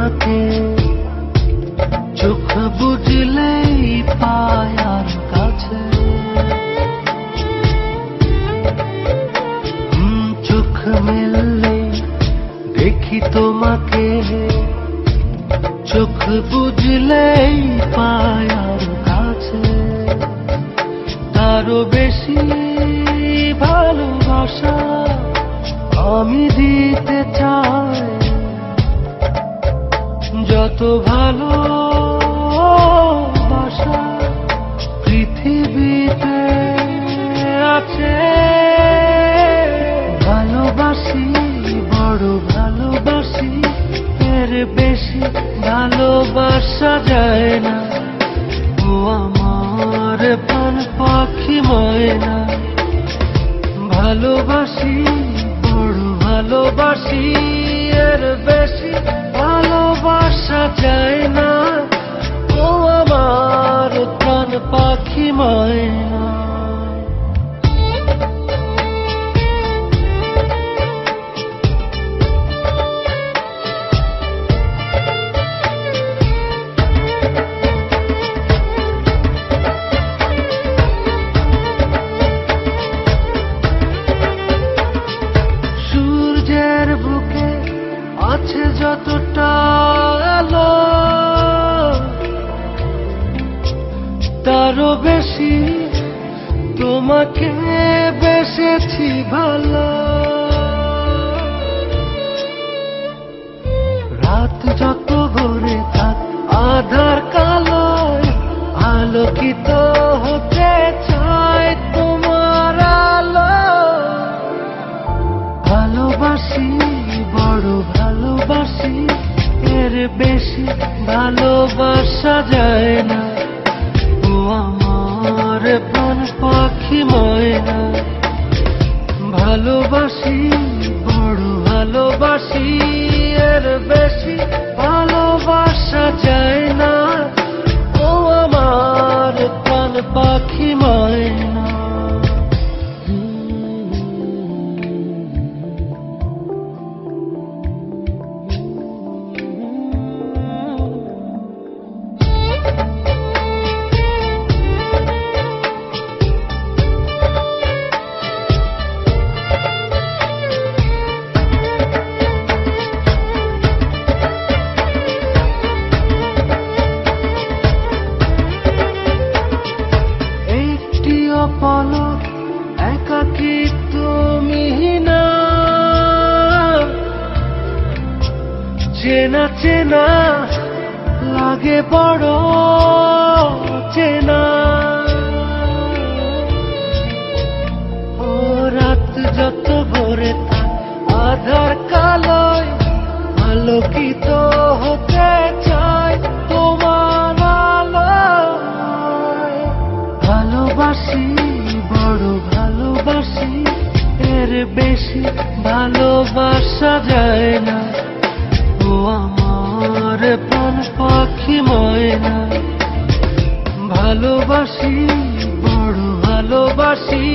তোমাকে চোখ বুঝলেই পায়ার কাছে, চোখ মেললে দেখি তোমাকে, চোখ বুঝলেই পায়ার কাছে। তারও বেশি ভালোবাসা আমি দিতে চাই, যত ভালোবাসা পৃথিবীতে আছে। ভালোবাসি, বড় ভালোবাসি, এর বেশি ভালোবাসা যায় না। ও আমার প্রাণ পাখি ময়না, ভালোবাসি, বড় ভালোবাসি, এর বেশি ভালোবাসা যায় না। ও আমার প্রাণ পাখি ময়না। সূর্যের বুকে আছে যতটা আলো, তারও বেশি তোমাকে বেসেছি ভালো। রাত যত ভরে থাক আধার কালোয় আলোকিত হতে চায় তোমার আলো। ভালোবাসি, বড় ভালোবাসি, এর বেশি ভালোবাসা যায় না। ও আমার প্রাণ পাখি ময়না, ভালোবাসি, বড় ভালোবাসি, এর বেশি ভালোবাসা যায় না। ও আমার প্রাণ পাখি ময়না। পলক একাকী তুমি না, চেনা চেনা লাগে বড় চেনা। ও রাত যত ভরে থাক আধার কালোয় আলোকিত হতে চায় তোমার আলোয়। ভালোবাসি, বড় ভালোবাসি, এর বেশি ভালোবাসা যায় না। ও আমার প্রাণ পাখি ময়না, ভালোবাসি, বড় ভালোবাসি,